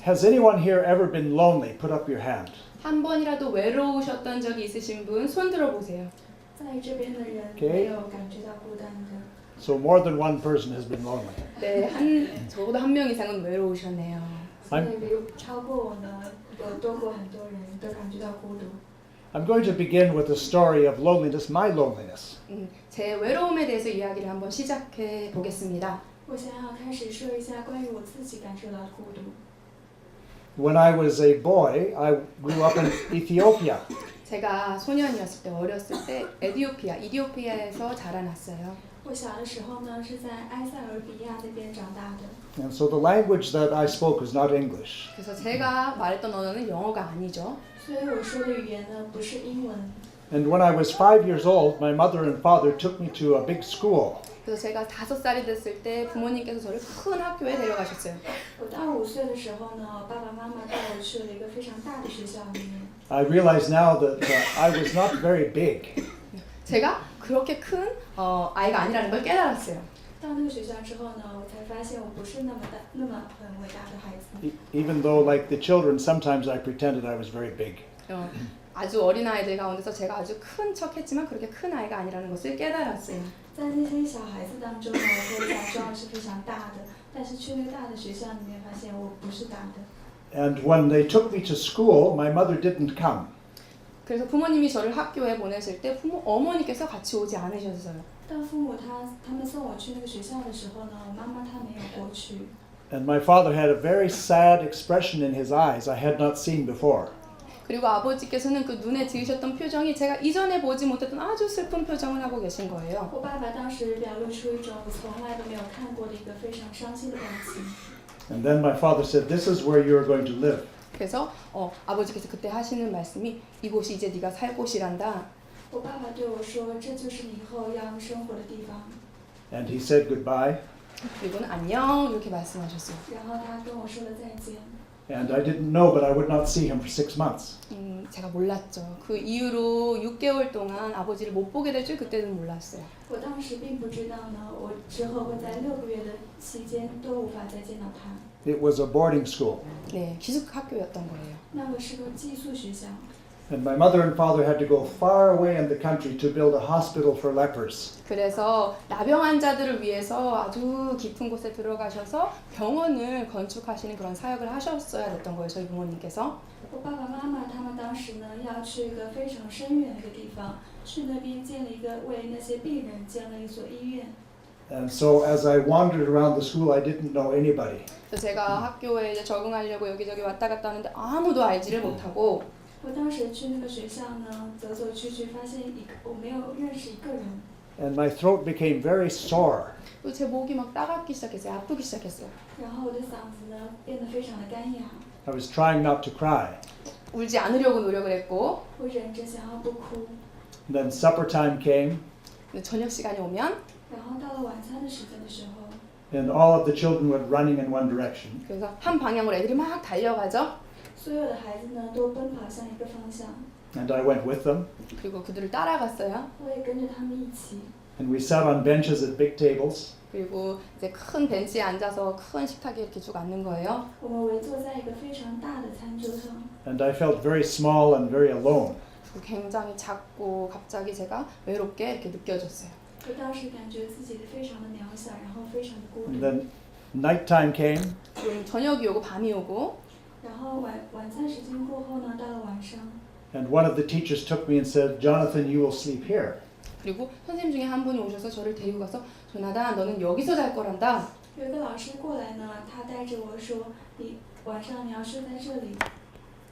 Has anyone here ever been lonely? Put up your hand. 한 번이라도 외로우셨던 적이 있으신 분 손 들어보세요. 在这边的人 Okay. 没有感觉到孤单的。 So more than one person has been lonely. 네, 적어도 한 명 이상은 외로우셨네요. 所以比如超过我呢，有多过很多人都感觉到孤独。 I'm going to begin with the story of loneliness, my loneliness. 제 외로움에 대해서 이야기를 한번 시작해 보겠습니다. 我想要开始说一下關於我自己感受到的孤獨。 When I was a boy, I grew up in Ethiopia. 제가 소년이었을 때, 어렸을 때 이디오피아에서 자라났어요. 我小的时候呢，是在埃塞俄比亚那边长大的。 And so the language that I spoke was not English. 그래서 제가 말했던 언어는 영어가 아니죠. 所以我说的语言呢，不是英文。 And when I was 5 years old, my mother and father took me to a big school. 그래서 제가 5살이 됐을 때 부모님께서 저를 큰 학교에 데려가셨어요. 我到5岁的时候呢，爸爸妈妈带我去了一个非常大的学校里面。 I realize now that I was not very big. 제가 그렇게 큰 아이가 아니라는 걸 깨달았어요. 到那个学校之后呢，我才发现我不是那么很伟大的孩子。 Even though, like the children, sometimes I pretended I was very big. 아주 어린 아이들 가운데서 제가 아주 큰 척했지만 그렇게 큰 아이가 아니라는 것을 깨달았어요. 在那些小孩子当中呢，我会假装是非常大的，但是去那个大的学校里面发现我不是大的。 And when they took me to school, my mother didn't come. 그래서 부모님이 저를 학교에 보내실 때 어머니께서 같이 오지 않으셨어요. 当父母他们送我去那个学校的时候呢，我妈妈她没有过去。 And my father had a very sad expression in his eyes I had not seen before. 그리고 아버지께서는 그 눈에 지으셨던 표정이 제가 이전에 보지 못했던 아주 슬픈 표정을 하고 계신 거예요. 我爸爸当时表露出一种我从来都没有看过的一个非常伤心的表情。 And then my father said, "This is where you are going to live." 그래서 아버지께서 그때 하시는 말씀이 이곳이 이제 네가 살 곳이란다. 我爸爸对我说，这就是你以后要生活的地方。 And he said goodbye. 그리고는 안녕 이렇게 말씀하셨어요. 然后他跟我说了再见。 And I didn't know, but I would not see him for 6 months. 제가 몰랐죠. 그 이후로 6개월 동안 아버지를 못 보게 될 줄 그때는 몰랐어요. 我当时并不知道呢，我之后会在6个月的期间都无法再见到他。 It was a boarding school. 네, 기숙 학교였던 거예요. 那个是个寄宿学校。 And my mother and father had to go far away in the country to build a hospital for lepers. 그래서 나병 환자들을 위해서 아주 깊은 곳에 들어가셔서 병원을 건축하시는 그런 사역을 하셨어야 됐던 거예요. 저희 부모님께서. 我爸爸妈妈他们当时呢要去一个非常深远的一个地方，去那边建了一个为那些病人建了一所医院。 And so as I wandered around the school, I didn't know anybody. 그래서 제가 학교에 이제 적응하려고 여기저기 왔다 갔다 하는데 아무도 알지를 못하고 我当时去那个学校呢，走走去去，发现我没有认识一个人。 And my throat became very sore. 또 제 목이 막 따갑기 시작했어요. 아프기 시작했어요. 然后我的嗓子呢变得非常的干哑， I was trying not to cry. 울지 않으려고 노력을 했고 我忍着想要不哭。 And then supper time came, 근데 저녁 시간이 오면 然后到了晚餐的时间的时候， and all of the children went running in one direction. 그래서 한 방향으로 애들이 막 달려가죠. 所有的孩子呢都奔跑向一个方向， And I went with them. 그리고 그들을 따라갔어요. 我也跟着他们一起。 And we sat on benches at big tables. 그리고 이제 큰 벤치에 앉아서 큰 식탁에 이렇게 쭉 앉는 거예요. 我们围坐在一个非常大的餐桌上， And I felt very small and very alone. 굉장히 작고 갑자기 제가 외롭게 이렇게 느껴졌어요. 我当时感觉自己非常的渺小，然后非常的孤 And 独。 then nighttime came, 그리고 저녁이 오고 밤이 오고 然后晚餐时间过后呢，到了晚上， and one of the teachers took me and said, "Jonathan, you will sleep here." 그리고 선생님 중에 한 분이 오셔서 저를 데리고 가서 조나단 너는 여기서 잘 거란다. 有一个老师过来呢，他带着我说：“你晚上你要睡在这里。”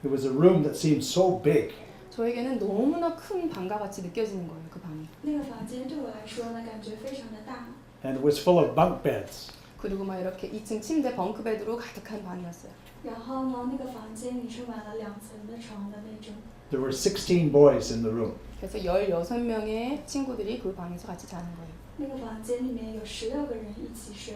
It was a room that seemed so big. 저에게는 너무나 큰 방과 같이 느껴지는 거예요. 그 방이. 那个房间对我来说呢，感觉非常的大， And it was full of bunk beds. 그리고 막 이렇게 2층 침대 벙크베드로 가득한 방이었어요. 然后呢，那个房间里是满了2层的床的那种。 There were 16 boys in the room. 그래서 16명의 친구들이 그 방에서 같이 자는 거예요. 那个房间里面有16个人一起睡，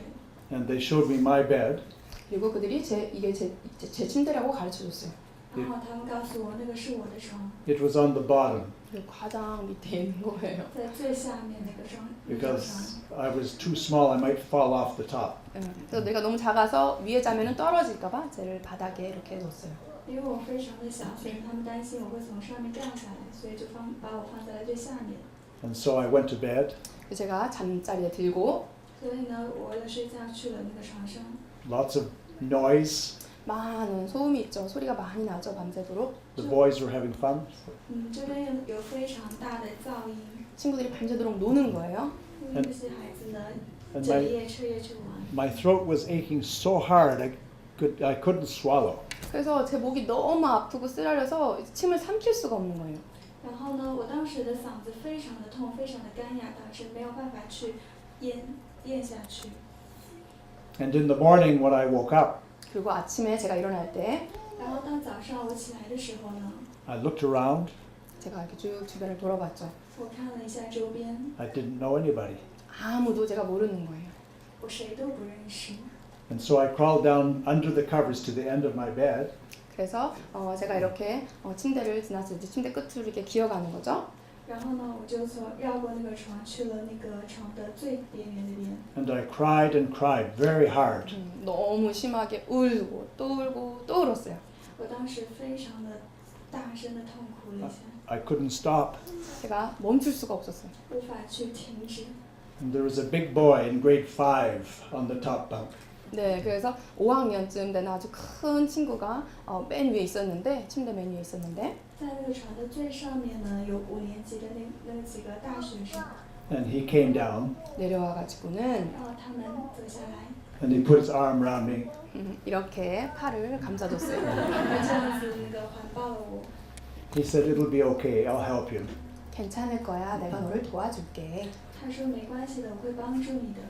And they showed me my bed. 그리고 그들이 이게 제 침대라고 가르쳐 줬어요. 然后他们告诉我那个是我的床， It was on the bottom 그리고 가장 밑에 있는 거예요. 在最下面那个床。 because I was too small. I might fall off the top. 그래서 내가 너무 작아서 위에 자면은 떨어질까봐 쟤를 바닥에 이렇게 뒀어요. 因为我非常的小，所以他们担心我会从上面掉下来，所以就把我放在了最下面。 And so I went to bed. 제가 잠자리에 들고 所以呢，我为了睡觉去了那个床上， Lots of noise. 많은 소음이 있죠. 소리가 많이 나죠. 밤새도록. The boys were having fun. 这边有非常大的噪音， 친구들이 밤새도록 노는 거예요. 因为那些孩子呢， And 整夜彻夜去玩。 my throat was aching so hard I couldn't swallow. 그래서 제 목이 너무 아프고 쓰라려서 침을 삼킬 수가 없는 거예요. 然后呢，我当时的嗓子非常的痛，非常的干哑，导致没有办法去咽下去。 And in the morning when I woke up, 그리고 아침에 제가 일어날 때 然后当早上我起来的时候呢， I looked around. 제가 이렇게 쭉 주변을 돌아봤죠. 我看了一下周边， I didn't know anybody. 아무도 제가 모르는 거예요. 我谁都不认识。 And so I crawled down under the covers to the end of my bed. 그래서 제가 이렇게 침대를 지났을 때 침대 끝으로 이렇게 기어가는 거죠. 然后呢，我就绕过那个床，去了那个床的最边缘那边。 And I cried and cried very hard. 너무 심하게 울고 또 울고 또 울었어요. 我当时非常的大声的痛哭了一下， I couldn't stop. 제가 멈출 수가 없었어요. 无法去停止。 And there was a big boy in grade 5 on the top bunk. 네, 그래서 5학년쯤 된 아주 큰 친구가 맨 위에 있었는데 침대 맨 위에 있었는데 在那个床的最上面呢，有5年级的那几个大学生， And he came down 내려와가지고는 然后他们走下来， and he put his arm around me. 이렇게 팔을 감싸줬어요. 他们这样子环抱了我。 He said, "It'll be okay. I'll help you." 괜찮을 거야. 내가 너를 도와줄게. 他说没关系的，我会帮助你的。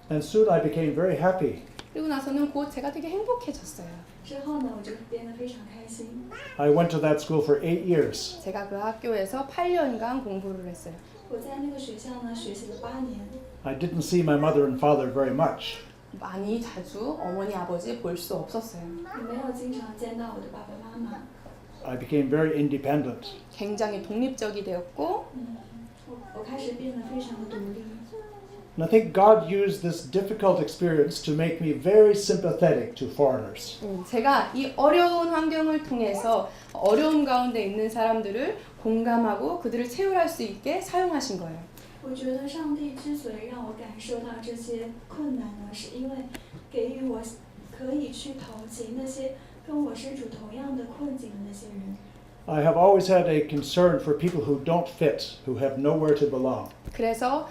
And soon I became very happy. 그리고 나서는 곧 제가 되게 행복해졌어요. 之后呢，我就变得非常开心。 I went to that school for 8 years. 제가 그 학교에서 8년간 공부를 했어요. 我在那个学校呢学习了8年， I didn't see my mother and father very much. 많이 자주 어머니 아버지 볼 수 없었어요. 也没有经常见到我的爸爸妈妈。 I became very independent. 굉장히 독립적이 되었고 我开始变得非常的独立。 And I think God used this difficult experience to make me very sympathetic to foreigners. 제가 이 어려운 환경을 통해서 어려움 가운데 있는 사람들을 공감하고 그들을 체휼할 수 있게 사용하신 거예요. 我觉得上帝之所以让我感受到这些困难呢，是因为给予我可以去同情那些跟我身处同样的困境的那些人。 I have always had a concern for people who don't fit, who have nowhere to belong. 그래서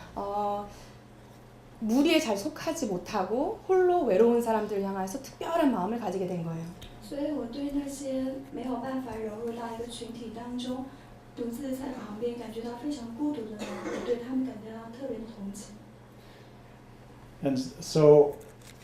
무리에 잘 속하지 못하고 홀로 외로운 사람들을 향해서 특별한 마음을 가지게 된 거예요. 所以我对那些没有办法融入到一个群体当中，独自在旁边感觉到非常孤独的人，我对他们感觉到特别的同情。 And so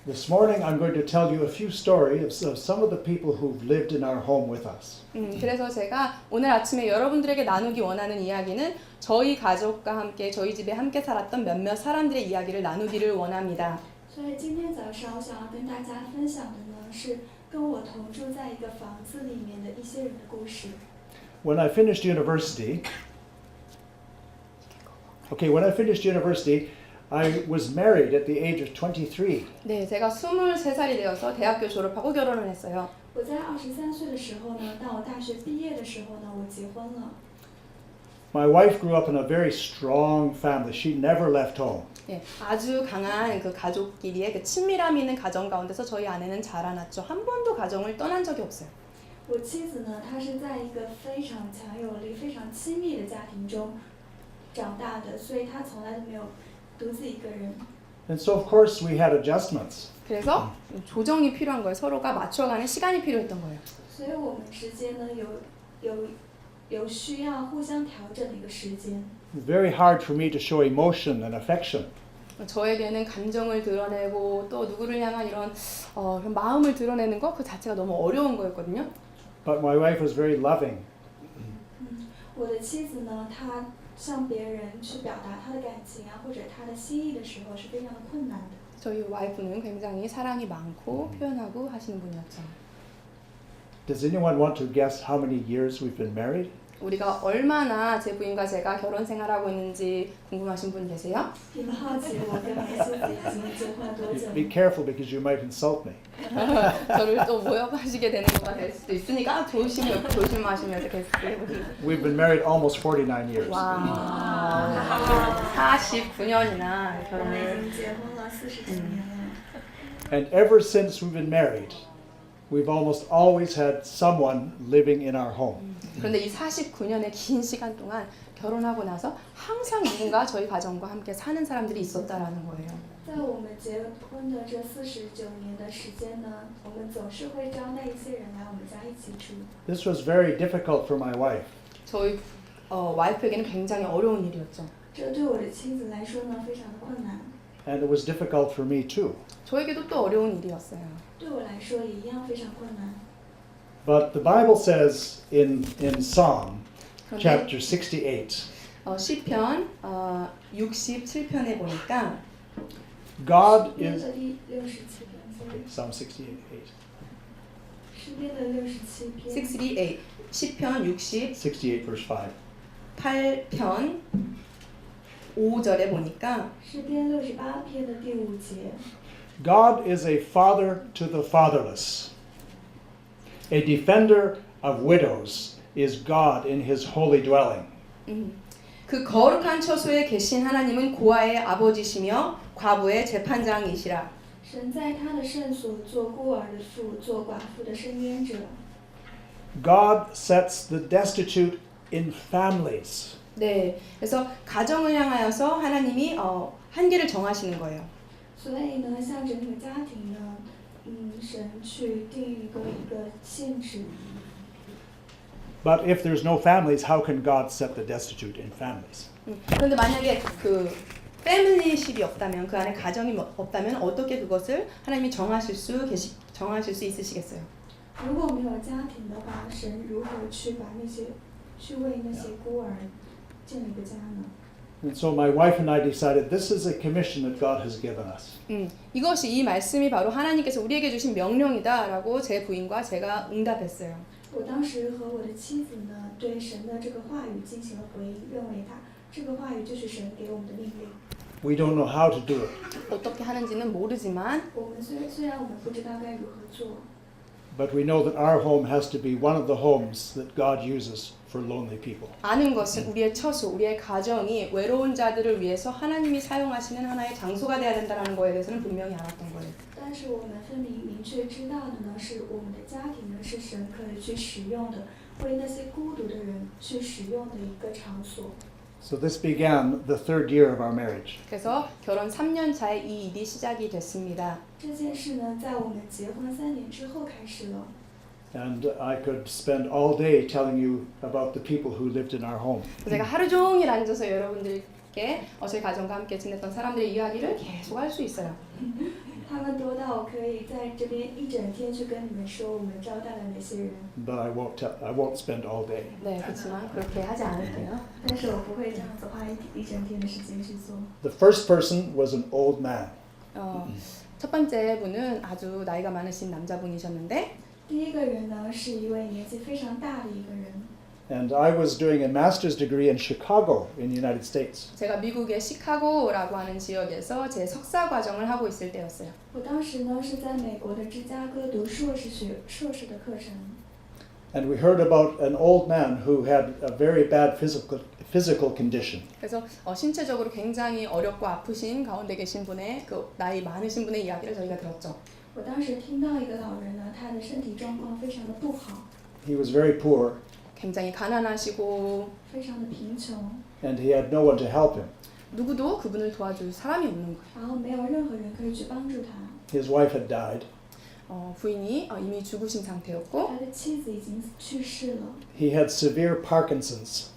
this morning I'm going to tell you a few stories of some of the people who've lived in our home with us. 그래서 제가 오늘 아침에 여러분들에게 나누기 원하는 이야기는 저희 가족과 함께 저희 집에 함께 살았던 몇몇 사람들의 이야기를 나누기를 원합니다. 所以今天早上我想要跟大家分享的呢，是跟我同住在一个房子里面的一些人的故事。 When I finished university, I was married at the age of 23. 네, 제가 23살이 되어서 대학교 졸업하고 결혼을 했어요. 我在23岁的时候呢，当我大学毕业的时候呢，我结婚了。 My wife grew up in a very strong family. She never left home. 예, 아주 강한 그 가족끼리의 그 친밀함이 있는 가정 가운데서 저희 아내는 자라났죠. 한 번도 가정을 떠난 적이 없어요. 我妻子呢，她是在一个非常强有力、非常亲密的家庭中长大的，所以她从来都没有独自一个人。 And so of course we had adjustments. 그래서 조정이 필요한 거예요. 서로가 맞춰가는 시간이 필요했던 거예요. 所以我们之间呢，有需要互相调整的一个时间。 Very hard for me to show emotion and affection. 저에게는 감정을 드러내고 또 누구를 향한 이런 그런 마음을 드러내는 것 그 자체가 너무 어려운 거였거든요. But my wife was very loving. 我的妻子呢，她向别人去表达她的感情啊，或者她的心意的时候是非常的困难的。 저희 와이프는 굉장히 사랑이 많고 표현하고 하시는 분이었죠. Does anyone want to guess how many years we've been married? 우리가 얼마나 제 부인과 제가 결혼 생활하고 있는지 궁금하신 분 계세요? 你们好奇我跟我妻子已经结婚了多久 Be 吗？ careful because you might insult me. 저를 또 모욕하시게 되는 것가 될 수도 있으니까 조심하시면 되겠어요. We've been married almost 49 years. 와, 49년이나 我们 결혼을. 已经结婚了49年了。 And ever since we've been married, we've almost always had someone living in our home. 그런데 이 49년의 긴 시간 동안 결혼하고 나서 항상 누군가 저희 가정과 함께 사는 사람들이 있었다라는 거예요. 在我们结婚的这49年的时间呢，我们总是会招待一些人来我们家一起住。 This was very difficult for my wife. 저희 와이프에게는 굉장히 어려운 일이었죠. 这对我的妻子来说呢，非常的困难， And it was difficult for me too. 저에게도 또 어려운 일이었어요. 对我来说也一样非常困难。 But the Bible says in Psalm 그런데 chapter 68, 시편 67편에 보니까 God 诗篇 is 的第67篇， Psalm 68. 诗篇的67篇， 68 시편 68 verse 5. 68편 5절에 보니까诗篇68篇的第5节， God is a father to the fatherless. A defender of widows is God in his holy dwelling. 그 거룩한 처소에 계신 하나님은 고아의 아버지시며 과부의 재판장이시라. 神在他的圣所做孤儿的父，做寡妇的伸冤者。 God sets the destitute in families. 네, 그래서 가정을 향하여서 하나님이 한계를 정하시는 거예요. 所以呢，向着那个家庭呢，神去定一个限制。 But if there's no families, how can God set the destitute in families? 그런데 만약에 그 패밀리십이 없다면 그 안에 가정이 없다면 어떻게 그것을 하나님이 정하실 수 있으시겠어요? 如果没有家庭的话，神如何去为那些孤儿建立一个家呢？ And so my wife and I decided this is a commission that God has given us. 이것이 이 말씀이 바로 하나님께서 우리에게 주신 명령이다라고 제 부인과 제가 응답했어요. 我当时和我的妻子呢，对神的这个话语进行了回应，认为这个话语就是神给我们的命令。 We don't know how to do it, 어떻게 하는지는 모르지만 我们虽然我们不知道该如何做， but we know that our home has to be one of the homes that God uses for lonely people. 아는 것은 우리의 처소, 우리의 가정이 외로운 자들을 위해서 하나님이 사용하시는 하나의 장소가 되어야 된다는 거에 대해서는 분명히 알았던 거예요. 但是我们明确知道的呢，是我们的家庭呢是神可以去使用的，为那些孤独的人去使用的一个场所。 So this began the third year of our marriage. 그래서 결혼 3년 차에 이 일이 시작이 됐습니다. 这件事呢，在我们结婚3年之后开始了。 And I could spend all day telling you about the people who lived in our home. 제가 하루 종일 앉아서 여러분들께 저희 가정과 함께 지냈던 사람들의 이야기를 계속 할 수 있어요. 他们多到我可以在这边一整天去跟你们说我们招待了哪些人， But I won't spend all day. 네, 그렇지만 그렇게 하지 않을게요. 但是我不会这样子花一整天的时间去做。 The first person was an old man. 첫 번째 분은 아주 나이가 많으신 남자분이셨는데 第一个人呢，是一位年纪非常大的一个人。 And I was doing a master's degree in Chicago in the United States. 제가 미국의 시카고라고 하는 지역에서 제 석사 과정을 하고 있을 때였어요. 我当时呢是在美国的芝加哥读硕士的课程。 And we heard about an old man who had a very bad physical condition. 그래서 신체적으로 굉장히 어렵고 아프신 가운데 계신 분의 그 나이 많으신 분의 이야기를 저희가 들었죠. 我当时听到一个老人呢，他的身体状况非常的不好， He was very poor, 굉장히 가난하시고 非常的贫穷， and he had no one to help him. 누구도 그분을 도와줄 사람이 없는 거예요. 然后没有任何人可以去帮助他。 His wife had died. 부인이 이미 죽으신 상태였고 他的妻子已经去世了， He had severe Parkinson's.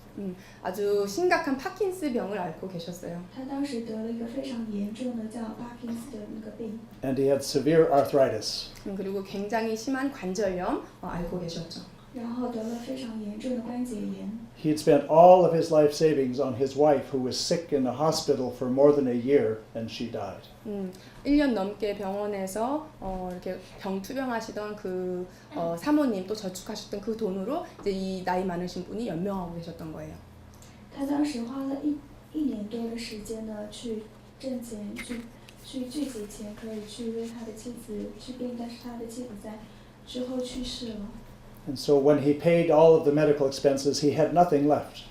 아주 심각한 파킨스 병을 앓고 계셨어요. 他当时得了一个非常严重的叫帕金斯的那个病， And he had severe arthritis. 그리고 굉장히 심한 관절염 앓고 계셨죠. 然后得了非常严重的关节炎。 He had spent all of his life savings on his wife, who was sick in a hospital for more than a year, and she died. 1년 넘게 병원에서 이렇게 투병하시던 그 사모님 또 저축하셨던 그 돈으로 이제 이 나이 많으신 분이 연명하고 계셨던 거예요. 他当时花了一年多的时间呢，去挣钱，去聚集钱，可以去为他的妻子治病，但是他的妻子在之后去世了。 And so when he paid all of the medical expenses, he had nothing left.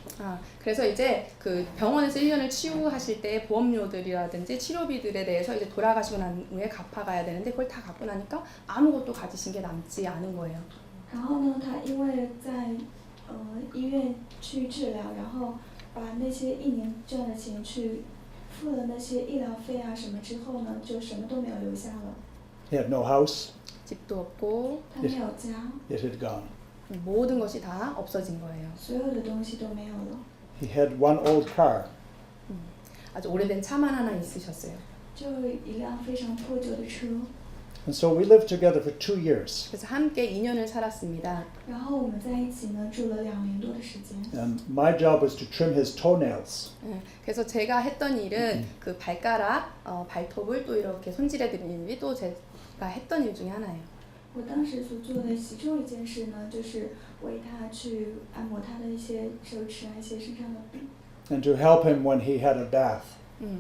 그래서 이제 그 병원에서 1년을 치유하실 때 보험료들이라든지 치료비들에 대해서 이제 돌아가시고 난 후에 갚아가야 되는데 그걸 다 갚고 나니까 아무것도 가지신 게 남지 않은 거예요. 然后呢，他因为在医院去治疗，然后把那些一年赚的钱去付了那些医疗费啊什么之后呢，就什么都没有留下了。 He had no house. 집도 없고 他没有家， It had gone. 모든 것이 다 없어진 거예요. 所有的东西都没有了， He had one old car. 아주 오래된 차만 하나 있으셨어요. 就一辆非常破旧的车。 And so we lived together for 2 years. 그래서 함께 2년을 살았습니다. 然后我们在一起呢住了2年多的时间。 And my job was to trim his toenails. 그래서 제가 했던 일은 그 발가락, 발톱을 또 이렇게 손질해 드리는 일이 또 제가 했던 일 중에 하나예요. 我当时所做的其中一件事呢，就是为他去按摩他的一些手指啊，一些身上的病。 And to help him when he had a bath.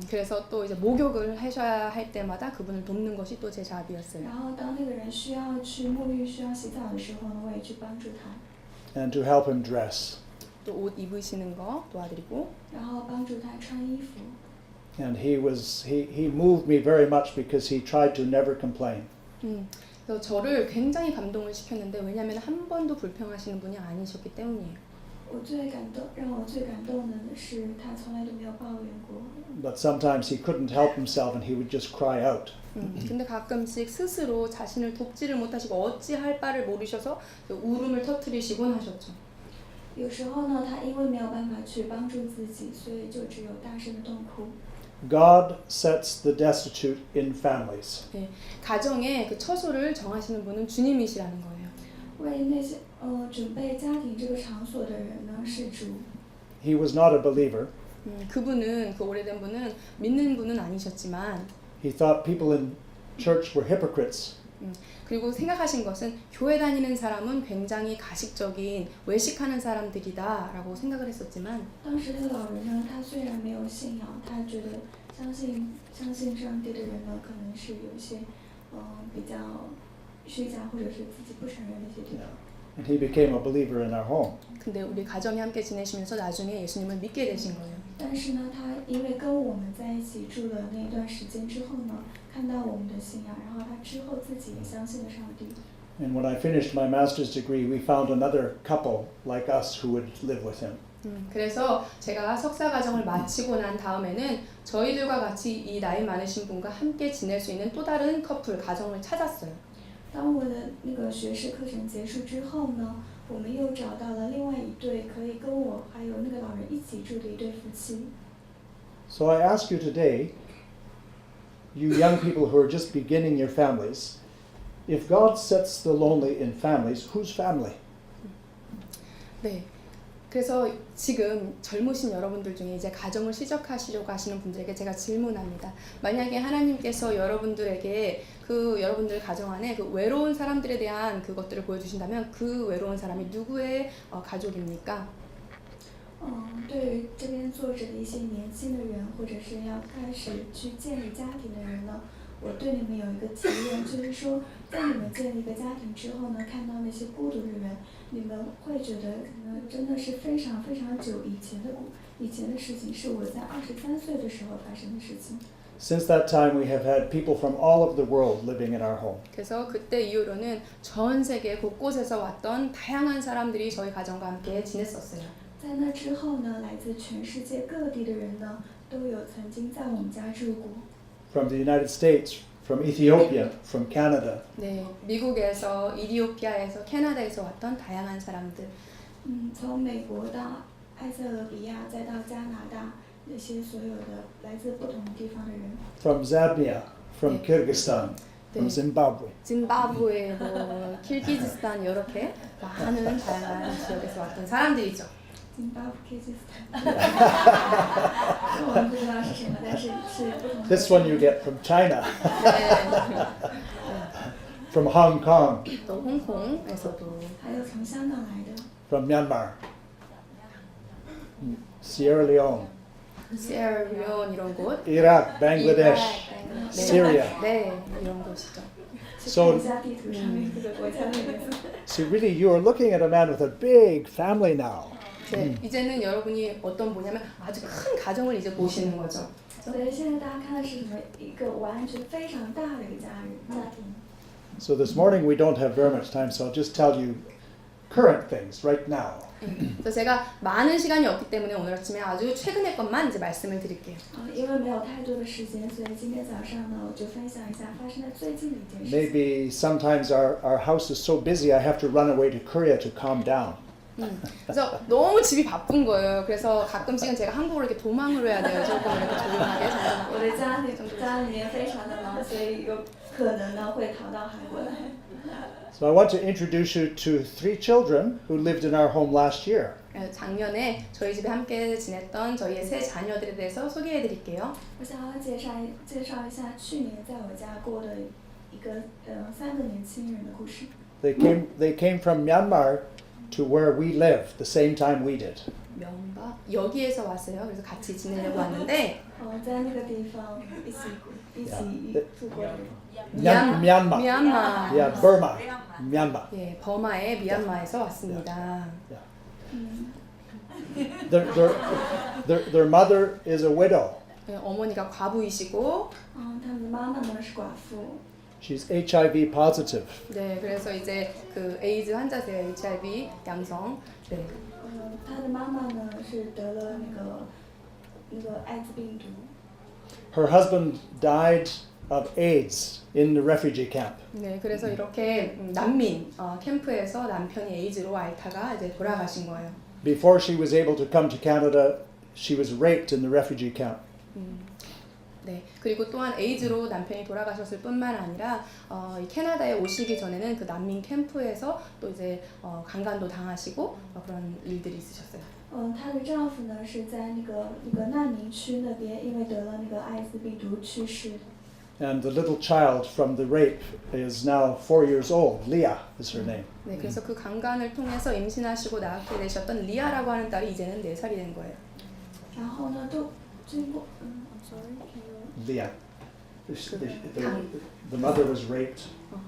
그래서 또 이제 목욕을 하셔야 할 때마다 그분을 돕는 것이 또 제 잡이었어요. 然后当那个人需要去沐浴、需要洗澡的时候呢，我也去帮助他， And to help him dress. 또 옷 입으시는 거 도와드리고. 然后帮助他穿衣服。 And he moved me very much because he tried to never complain. 그래서 저를 굉장히 감동을 시켰는데 왜냐하면 한 번도 불평하시는 분이 아니셨기 때문이에요. 让我最感动的是，他从来都没有抱怨过。 But sometimes he couldn't help himself and he would just cry out. 근데 가끔씩 스스로 자신을 돕지를 못하시고 어찌할 바를 모르셔서 울음을 터뜨리시곤 하셨죠. 有时候呢，他因为没有办法去帮助自己，所以就只有大声的痛哭。 God sets the destitute in families. 네, 가정의 그 처소를 정하시는 분은 주님이시라는 거예요. 为那些准备家庭这个场所的人呢，是主。 He was not a believer. 그분은 그 오래된 분은 믿는 분은 아니셨지만 He thought people in church were hypocrites. 그리고 생각하신 것은 교회 다니는 사람은 굉장히 가식적인 외식하는 사람들이다라고 생각을 했었지만 当时那个老人呢，他虽然没有信仰，他觉得相信上帝的人呢，可能是有一些比较虚假或者是自己不承认的一些地方。 And he became a believer in our home. 근데 우리 가정이 함께 지내시면서 나중에 예수님을 믿게 되신 거예요. 但是呢，他因为跟我们在一起住了那一段时间之后呢，看到我们的信仰，然后他之后自己也相信了上帝。 And when I finished my master's degree, we found another couple like us who would live with him. 그래서 제가 석사 과정을 마치고 난 다음에는 저희들과 같이 이 나이 많으신 분과 함께 지낼 수 있는 또 다른 커플 가정을 찾았어요. 当我的那个学士课程结束之后呢，我们又找到了另外一对可以跟我还有那个老人一起住的一对夫妻。 So I ask you today, you young people who are just beginning your families, if God sets the lonely in families, whose family? 네. 그래서 지금 젊으신 여러분들 중에 이제 가정을 시작하시려고 하시는 분들에게 제가 질문합니다. 만약에 하나님께서 여러분들에게 그 여러분들 가정 안에 그 외로운 사람들에 대한 그것들을 보여주신다면 그 외로운 사람이 누구의 가족입니까? 对于这边坐着的一些年轻的人，或者是要开始去建立家庭的人呢，我对你们有一个提问，就是说，在你们建立一个家庭之后呢，看到那些孤独的人，你们会觉得真的是非常非常久以前的事情，是我在23岁的时候发生的事情。 Since that time, we have had people from all over the world living in our home. 그래서 그때 이후로는 전 세계 곳곳에서 왔던 다양한 사람들이 저희 가정과 함께 지냈었어요. 在那之后呢，来自全世界各地的人呢，都有曾经在我们家住过。 From the United States, from Ethiopia, from Canada. 네, 미국에서, 이디오피아에서, 캐나다에서 왔던 다양한 사람들. 从美国到埃塞俄比亚，再到加拿大，那些所有的来自不同地方的人。 From Zambia, from Kyrgyzstan. from Zimbabwe. 짐바브웨, 뭐 키르기즈스탄 이렇게 많은 다양한 지역에서 왔던 사람들이죠. 津巴布基斯坦，我们不知道是什么，但是是不同的。 This one you get from China, 네. from Hong Kong, 또 홍콩에서도 还有从香港来的， from Myanmar, Sierra Leone, 시에라리온 이런 곳, Iraq, Bangladesh, 이라크, Syria. 네, 이런 곳이죠. 去 So- 看一下地图上面各个国家的名字。 So really, you are looking at a man with a big family now. 네, 이제는 여러분이 어떤 보냐면 아주 큰 가정을 이제 보시는 거죠. 所以现在大家看的是什么？一个完全非常大的一个家庭。 So this morning we don't have very much time, so I'll just tell you current things right now. 그래서 제가 많은 시간이 없기 때문에 오늘 아침에 아주 최근의 것만 이제 말씀을 드릴게요. 因为没有太多的时间，所以今天早上呢，我就分享一下发生在最近的一件事情。 Maybe sometimes our house is so busy I have to run away to Korea to calm down. 그래서 너무 집이 바쁜 거예요. 그래서 가끔씩은 제가 한국으로 이렇게 도망을 해야 돼요. 조금 이렇게 조용하게 잠깐만. 我的家里面非常的忙，所以有可能呢会逃到韩国来。 So I want to introduce you to 3 children who lived in our home last year. 작년에 저희 집에 함께 지냈던 저희의 세 자녀들에 대해서 소개해 드릴게요. 我想要介绍一下去年在我家过的一个3个年轻人的故事。 They came from Myanmar to where we live the same time we did. 명박 여기에서 왔어요. 그래서 같이 지내려고 왔는데 在那个地方一起度过的。 Myanmar. 미얀마. Yeah, Burma. Myanmar. 예, 버마의 미얀마에서 왔습니다. Their mother is a widow. 예, 어머니가 과부이시고 他们的妈妈呢是寡妇。 She's HIV positive. 네, 그래서 이제 그 에이즈 환자세요. HIV 양성. 네. 他的妈妈呢是得了那个艾滋病毒。 Her husband died of AIDS in the refugee camp. 네, 그래서 이렇게 난민 캠프에서 남편이 에이즈로 앓다가 이제 돌아가신 거예요. Before she was able to come to Canada, she was raped in the refugee camp. 네, 그리고 또한 에이즈로 남편이 돌아가셨을 뿐만 아니라 이 캐나다에 오시기 전에는 그 난민 캠프에서 또 이제 강간도 당하시고 그런 일들이 있으셨어요. 她的丈夫呢是在那个难民区那边，因为得了那个艾滋病毒去世。 And the little child from the rape is now 4 years old. Leah is her name. 네, 그래서 그 강간을 통해서 임신하시고 낳게 되셨던 리아라고 하는 딸이 이제는 4살이 된 거예요. 然后呢，都经过I'm sorry, can you Leah. The mother was raped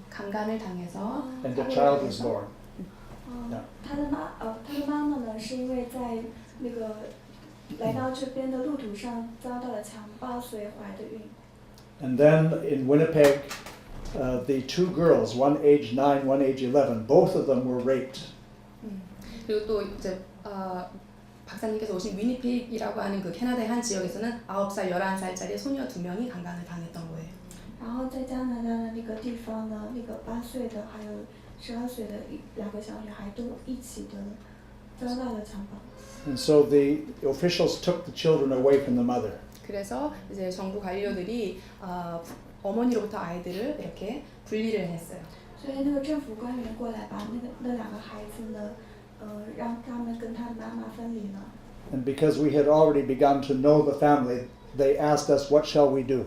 강간을 당해서 and the child was born. 他的妈妈呢是因为在那个来到这边的路途上遭到了强暴，所以怀的孕。 And then in Winnipeg, the 2 girls, one age 9, one age 11, both of them were raped. 그리고 또 이제 박사님께서 오신 위니펙이라고 하는 그 캐나다의 한 지역에서는 9살, 11살짜리 소녀 2명이 강간을 당했던 거예요. 然后在加拿大的那个地方呢，那个8岁的还有12岁的2个小女孩都一起遭到了强暴。 And so the officials took the children away from the mother. 그래서 이제 정부 관료들이 어머니로부터 아이들을 이렇게 분리를 했어요. 所以那个政府官员过来把那2个孩子呢，让他们跟他的妈妈分离了。 And because we had already begun to know the family, they asked us, what shall we do?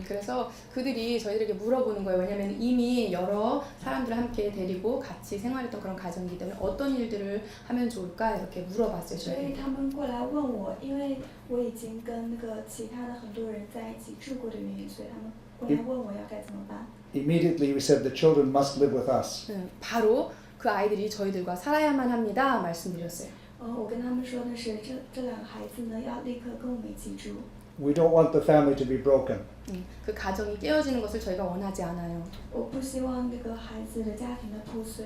그래서 그들이 저희들에게 물어보는 거예요. 왜냐하면 이미 여러 사람들을 함께 데리고 같이 생활했던 그런 가정이기 때문에 어떤 일들을 하면 좋을까 이렇게 물어봤어요. 所以他们过来问我，因为我已经跟那个其他的很多人在一起住过的原因，所以他们过来问我要该怎么办。 Immediately we said the children must live with us. 바로 그 아이들이 저희들과 살아야만 합니다. 말씀드렸어요. 我跟他们说的是，这2个孩子呢要立刻跟我们一起住。 We don't want the family to be broken. 그 가정이 깨어지는 것을 저희가 원하지 않아요. 我不希望那个孩子的家庭的破碎。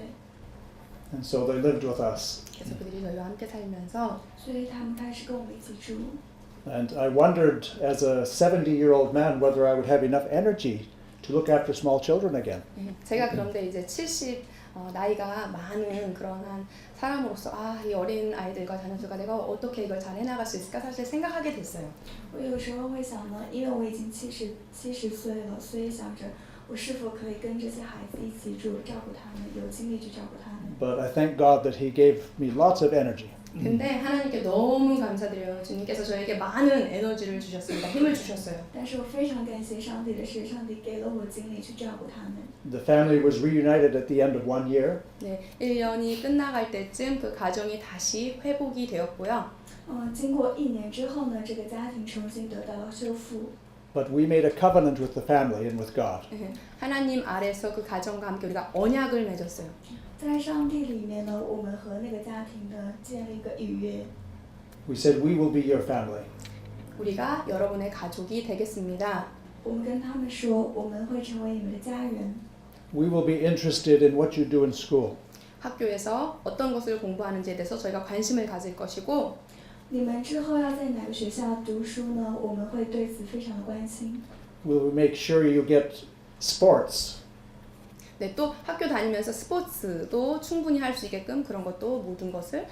And so they lived with us. 그래서 그들이 저희와 함께 살면서 所以他们开始跟我们一起住。 And I wondered, as a 70-year-old man, whether I would have enough energy to look after small children again. 제가 그런데 이제 70 나이가 많은 그런 한 사람으로서 이 어린 아이들과 자녀들과 내가 어떻게 이걸 잘 해나갈 수 있을까 사실 생각하게 됐어요. 我有时候会想呢，因为我已经70岁了，所以想着我是否可以跟这些孩子一起住，照顾他们，有精力去照顾他们。 But I thank God that He gave me lots of energy. 근데 하나님께 너무 감사드려요. 주님께서 저에게 많은 에너지를 주셨습니다. 힘을 주셨어요. 但是我非常感谢上帝的是，上帝给了我精力去照顾他们。 The family was reunited at the end of 1 year. 네, 1년이 끝나갈 때쯤 그 가정이 다시 회복이 되었고요. 经过1年之后呢，这个家庭重新得到了修复。 But we made a covenant with the family and with God. 하나님 아래서 그 가정과 함께 우리가 언약을 맺었어요. 在上帝里面呢，我们和那个家庭呢建立一个预约。 We said, we will be your family. 우리가 여러분의 가족이 되겠습니다. 我们跟他们说，我们会成为你们的家人。 We will be interested in what you do in school. 학교에서 어떤 것을 공부하는지에 대해서 저희가 관심을 가질 것이고 你们之后要在哪个学校读书呢？我们会对此非常的关心。 We will make sure you get sports. 네, 또 학교 다니면서 스포츠도 충분히 할 수 있게끔 그런 것도 모든 것을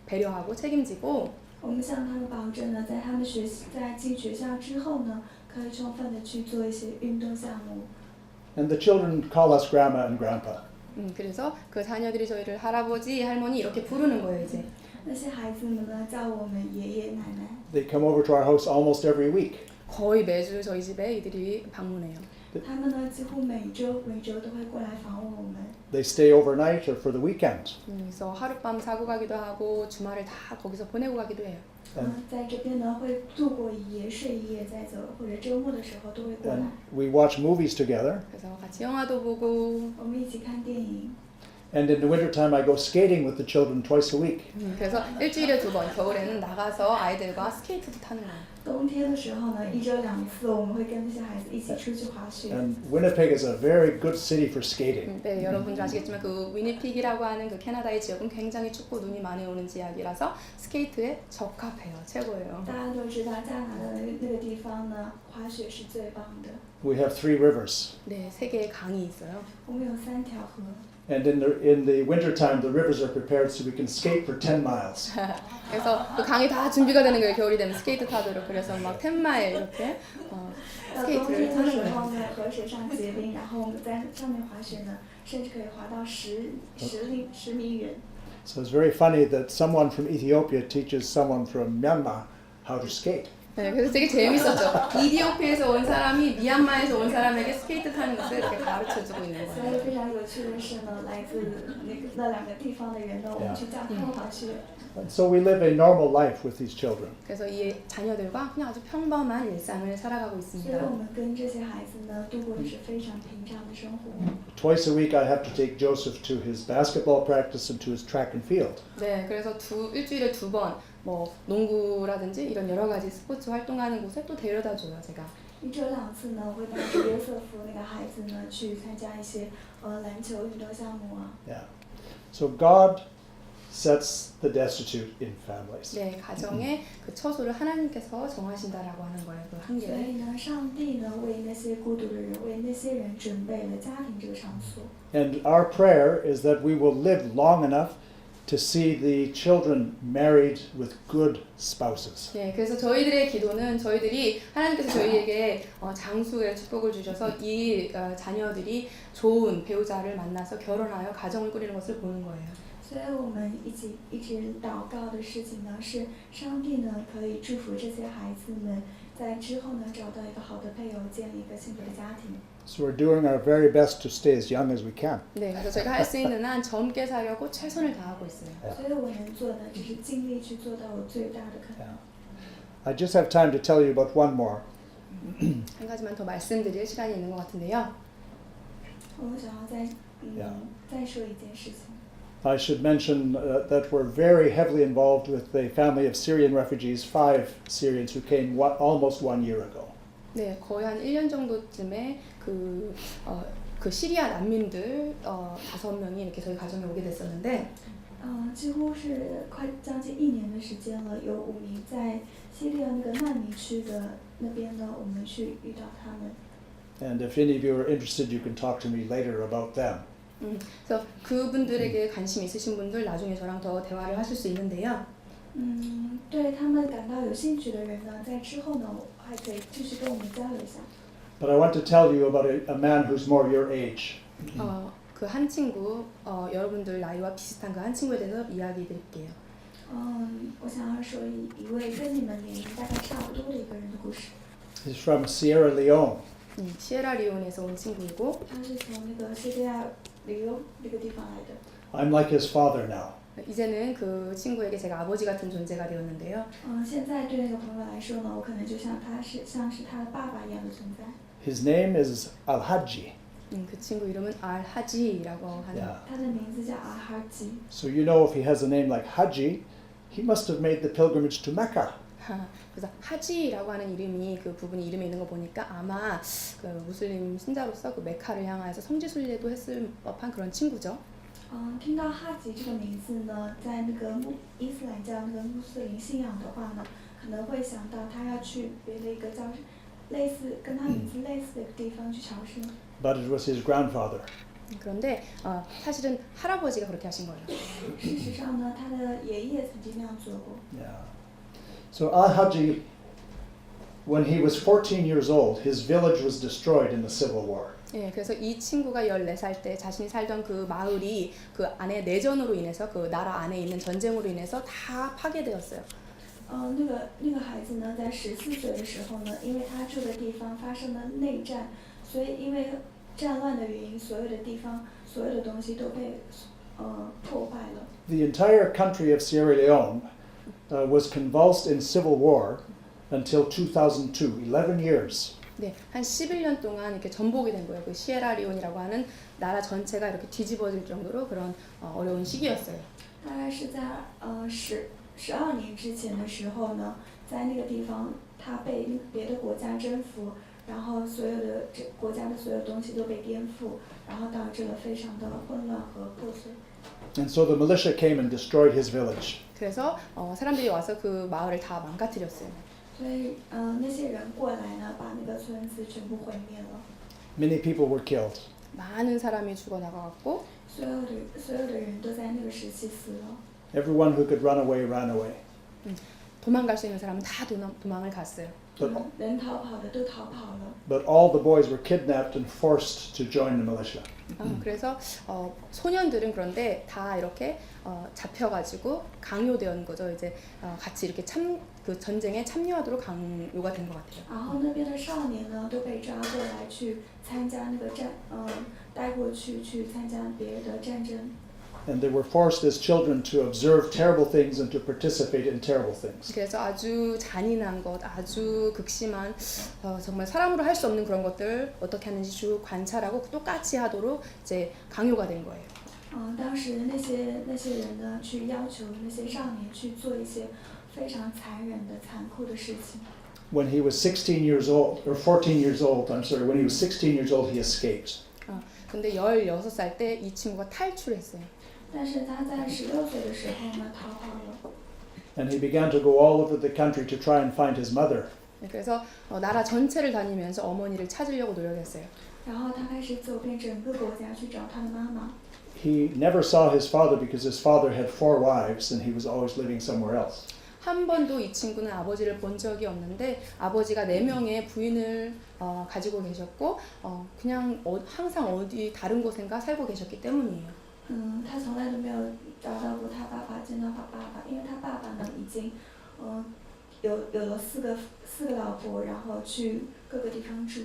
배려하고 책임지고 我们向他们保证呢，在他们在进学校之后呢，可以充分的去做一些运动项目。 And the children call us grandma and grandpa. 그래서 그 자녀들이 저희를 할아버지, 할머니 이렇게 부르는 거예요, 이제. 那些孩子们呢，叫我们爷爷奶奶。 They come over to our house almost every week. 거의 매주 저희 집에 이들이 방문해요. 他们呢，几乎每周都会过来访问我们。 They stay overnight or for the weekend. 그래서 하룻밤 자고 가기도 하고 주말을 다 거기서 보내고 가기도 해요. 在这边呢会度过一夜，睡一夜再走，或者周末的时候都会过来。 And we watch movies together. 그래서 같이 영화도 보고 我们一起看电影。 And in the wintertime, I go skating with the children twice a week. 그래서 일주일에 2번 겨울에는 나가서 아이들과 스케이트도 타는 거예요. 冬天的时候呢，1周2次，我们会跟这些孩子一起出去滑雪。 And Winnipeg is a very good city for skating. 네, 여러분들 아시겠지만 그 위니피그라고 하는 그 캐나다의 지역은 굉장히 춥고 눈이 많이 오는 지역이라서 스케이트에 적합해요. 최고예요. 大家都知道加拿大的那个地方呢，滑雪是最棒的。 We have 3 rivers. 네, 3개의 강이 있어요. 我们有3条河。 And in the wintertime, the rivers are prepared so we can skate for 10 miles. 그래서 그 강이 다 준비가 되는 거예요. 겨울이 되면 스케이트 타도록. 그래서 막 10마일 이렇게 冬 스케이트를 天的 타는 时 거예요. 候呢，河水上结冰，然后我们在上面滑雪呢，甚至可以滑到10米远。 So it's very funny that someone from Ethiopia teaches someone from Myanmar how to skate. 네, 그래서 되게 재밌었죠. 이디오피아에서 온 사람이 미얀마에서 온 사람에게 스케이트 타는 것을 이렇게 가르쳐주고 있는 所 거예요. 以非常有趣的是呢，来自那2个地方的人呢，我们去教他们滑雪。 And so we live a normal life with these children. 그래서 이 자녀들과 그냥 아주 평범한 일상을 살아가고 所以 있습니다. 我们跟这些孩子呢，度过的是非常平常的生活。 Twice a week, I have to take Joseph to his basketball practice and to his track and field. 네, 그래서 일주일에 2번 뭐 농구라든지 이런 여러 가지 스포츠 활동하는 곳에 또 데려다 줘요, 제가. 1周2次呢，我会带着约瑟夫那个孩子呢去参加一些篮球运动项目啊。 Yeah. So God sets the destitute in families. 네, 가정의 그 처소를 하나님께서 정하신다라고 하는 거예요, 그 所 한계를. 以呢，上帝呢为那些孤独的人，为那些人准备了家庭这个场所。 And our prayer is that we will live long enough to see the children married with good spouses. 네, 그래서 저희들의 기도는 저희들이 하나님께서 저희에게 장수의 축복을 주셔서 이 자녀들이 좋은 배우자를 만나서 결혼하여 가정을 꾸리는 것을 보는 거예요. 所以我们一直祷告的事情呢，是上帝呢可以祝福这些孩子们，在之后呢找到一个好的配偶，建立一个幸福的家庭。 So we're doing our very best to stay as young as we can. 네, 그래서 저희가 할 수 있는 한 젊게 살려고 최선을 다하고 있어요. 所以我能做的就是尽力去做到我最大的可能。 Yeah. I just have time to tell you about one more. 한 가지만 더 말씀드릴 시간이 있는 것 같은데요. 我想要再说一件事情。 I should mention that we're very heavily involved with the family of Syrian refugees, 5 Syrians who came almost 1 year ago. 네, 거의 한 1년 정도쯤에 그 시리아 난민들 5명이 이렇게 저희 가정에 오게 됐었는데 几乎是快将近1年的时间了，有5名在西利亚那个难民区的那边呢，我们去遇到他们。 And if any of you are interested, you can talk to me later about them. 그래서 그분들에게 관심 있으신 분들 나중에 저랑 더 대화를 하실 수 있는데요. 对他们感到有兴趣的人呢，在之后呢，还可以继续跟我们交流一下。But I want to tell you about a man who's more your age. 그 한 친구, 여러분들 나이와 비슷한 그 한 친구에 대해서 이야기 드릴게요. 我想要说一位跟你们年龄大概差不多的一个人的故事。 He's from Sierra Leone. 시에라리온에서 온 친구이고 他是从那个西利亚里欧那个地方来的。 I'm like his father now. 이제는 그 친구에게 제가 아버지 같은 존재가 되었는데요. 现在对那个朋友来说呢，我可能就像是他的爸爸一样的存在。 His name is Al-Haji. 그 친구 이름은 알하지라고 하는. Yeah. 他的名字叫阿哈吉。 So you know if he has a name like Haji, he must have made the pilgrimage to Mecca. 그래서 하지라고 하는 이름이 그 부분이 이름에 있는 거 보니까 아마 그 무슬림 신자로서 그 메카를 향해서 성지 순례도 했을 법한 그런 친구죠. 听到哈吉这个名字呢，在那个伊斯兰教那个穆斯林信仰的话呢，可能会想到他要去别的一个叫类似跟他名字类似的一个地方去朝圣。 But it was his grandfather. 그런데 사실은 할아버지가 그렇게 하신 거예요. 事实上呢，他的爷爷曾经那样做过。 Yeah. So Al-Haji, when he was 14 years old, his village was destroyed in the Civil War. 예, 그래서 이 친구가 14살 때 자신이 살던 그 마을이 그 안에 내전으로 인해서 그 나라 안에 있는 전쟁으로 인해서 다 파괴되었어요. 那个孩子呢，在14岁的时候呢，因为他住的地方发生了内战，所以因为战乱的原因，所有的地方、所有的东西都被破坏了。 The entire country of Sierra Leone was convulsed in civil war until 2002, 11 years. 네, 한 11년 동안 이렇게 전복이 된 거예요. 그 시에라리온이라고 하는 나라 전체가 이렇게 뒤집어질 정도로 그런 어려운 시기였어요. 大概是在12年之前的时候呢，在那个地方，他被别的国家征服，然后所有的国家的所有东西都被颠覆，然后导致了非常的混乱和破碎。 And so the militia came and destroyed his village. 그래서 사람들이 와서 그 마을을 다 망가뜨렸어요. 所以那些人过来呢，把那个村子全部毁灭了。 Many people were killed. 많은 사람이 죽어 나가고 所有的人都在那个时期死了。 Everyone who could run away ran away. 도망갈 수 있는 사람은 다 도망을 갔어요.能逃跑的都逃跑了。 But all the boys were kidnapped and forced to join the militia. 그래서 소년들은 그런데 다 이렇게 잡혀가지고 강요된 거죠. 이제 같이 이렇게 그 전쟁에 참여하도록 강요가 된 것 같아요. 然后那边的少年呢，都被抓过来去参加那个带过去参加别的战争。 And they were forced as children to observe terrible things and to participate in terrible things. 그래서 아주 잔인한 것, 아주 극심한 정말 사람으로 할 수 없는 그런 것들 어떻게 하는지 쭉 관찰하고 똑같이 하도록 이제 강요가 된 거예요. 当时那些人呢，去要求那些少年去做一些非常残忍的、残酷的事情。 When he was 16 years old, or 14 years old, I'm sorry, when he was 16 years old, he escaped. 근데 16살 때 이 친구가 탈출했어요. 但是他在16岁的时候呢，逃跑了。 And he began to go all over the country to try and find his mother. 그래서 나라 전체를 다니면서 어머니를 찾으려고 노력했어요. 然后他开始走遍整个国家去找他的妈妈。 He never saw his father because his father had 4 wives and he was always living somewhere else. 한 번도 이 친구는 아버지를 본 적이 없는데 아버지가 4명의 부인을 가지고 계셨고 그냥 항상 어디 다른 곳인가 살고 계셨기 때문이에요. 他从来都没有找到过他爸爸，见到他爸爸，因为他爸爸呢已经有了4个老婆，然后去各个地方住。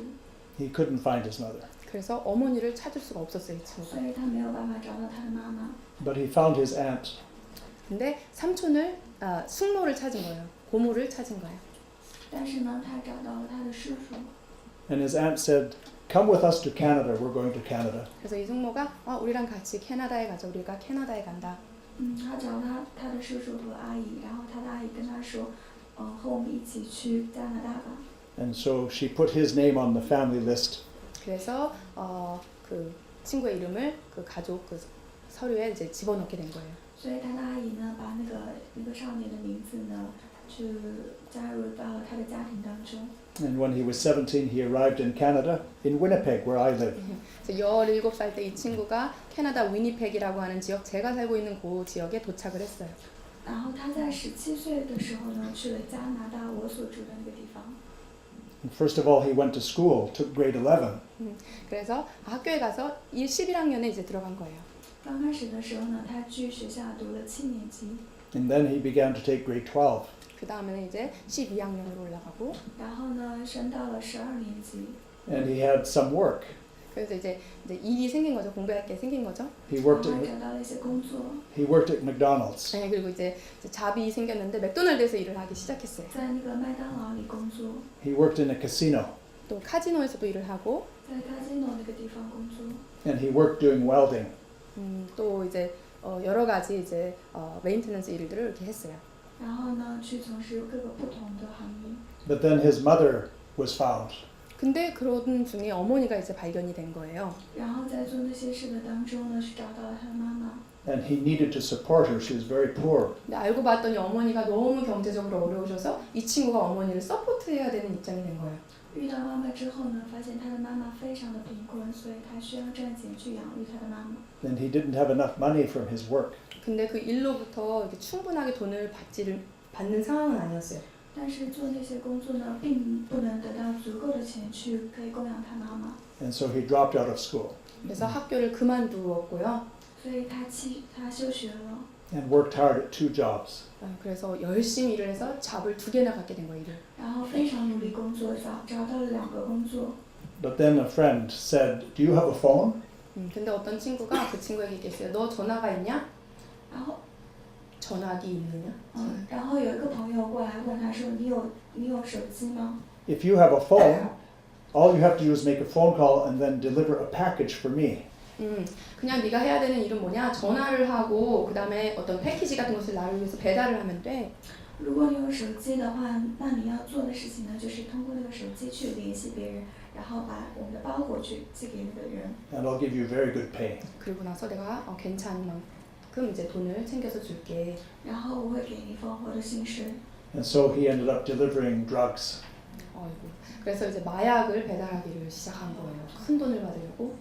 He couldn't find his mother. 그래서 어머니를 찾을 수가 없었어요, 이 친구가. 所以他没有办法找到他的妈妈。 But he found his aunt. 근데 삼촌을 숙모를 찾은 거예요. 고모를 찾은 거예요. 但是呢，他找到了他的叔叔。 And his aunt said, "Come with us to Canada. We're going to Canada." 그래서 이 숙모가 우리랑 같이 캐나다에 가자. 우리가 캐나다에 간다. 他找他的叔叔和阿姨，然后他的阿姨跟他说，和我们一起去加拿大吧。 And so she put his name on the family list. 그래서 그 친구의 이름을 그 가족 그 서류에 이제 집어넣게 된 거예요. 所以他的阿姨呢，把那个少年的名字呢，就加入到了他的家庭当中。 And when he was 17, he arrived in Canada, in Winnipeg, where I live. 17살 때 이 친구가 캐나다 위니펙이라고 하는 지역, 제가 살고 있는 그 지역에 도착을 했어요. 然后他在17岁的时候呢，去了加拿大我所住的那个地方。First of all, he went to school, took grade 11. 그래서 학교에 가서 11학년에 이제 들어간 거예요. 刚开始的时候呢，他去学校读了7年级， And then he began to take grade 12. 그 다음에는 이제 12학년으로 올라가고 然后呢升到了12年级， And he had some work. 그래서 이제 일이 생긴 거죠. 공부할 게 생긴 거죠. He 然 worked 后 at, 找到了一些工作， he worked at McDonald's. 네, 그리고 이제 잡이 생겼는데 맥도날드에서 일을 하기 시작했어요. 在那个麦当劳里工作， He worked in a casino. 또 카지노에서도 일을 하고 在카지노那个地方工作， And he worked doing welding. 또 이제 여러 가지 이제 메인테넌스 일들을 이렇게 했어요. 然后呢去从事各个不同的行业。 But then his mother was found. 근데 그러던 중에 어머니가 이제 발견이 된 거예요. 然后在做那些事的当中呢，去找到了他的妈妈。 And he needed to support her. She was very poor. 근데 알고 봤더니 어머니가 너무 경제적으로 어려우셔서 이 친구가 어머니를 서포트해야 되는 입장이 된 거예요. 遇到妈妈之后呢，发现他的妈妈非常的贫困，所以他需要赚钱去养育他的妈妈。 And he didn't have enough money from his work. 근데 그 일로부터 이렇게 충분하게 돈을 받는 상황은 아니었어요. 但是做那些工作呢，并不能得到足够的钱去可以供养他妈妈， And so he dropped out of school 그래서 학교를 그만두었고요. 所以他休学了， and worked hard at 2 jobs. 그래서 열심히 일을 해서 잡을 2개나 갖게 된 거예요. 일을. 然后非常努力工作，找到了2个工作。 But then a friend said, "Do you have a phone?" 근데 어떤 친구가 그 친구에게 얘기했어요. 너 전화가 있냐? 然后， 전화기 있느냐? 然后有一个朋友过来问他说：“你有手机吗？” If you have a phone, all you have to do is make a phone call and then deliver a package for me. 그냥 네가 해야 되는 일은 뭐냐? 전화를 하고 그 다음에 어떤 패키지 같은 것을 나를 위해서 배달을 하면 돼. 如果你有手机的话，那你要做的事情呢，就是通过那个手机去联系别人，然后把我们的包裹去寄给那个人。 And I'll give you very good pay. 그리고 나서 내가 괜찮은 만큼 이제 돈을 챙겨서 줄게. 然后我会给你丰厚的薪水。 And so he ended up delivering drugs. 아이고. 그래서 이제 마약을 배달하기를 시작한 거예요. 큰 돈을 받으려고.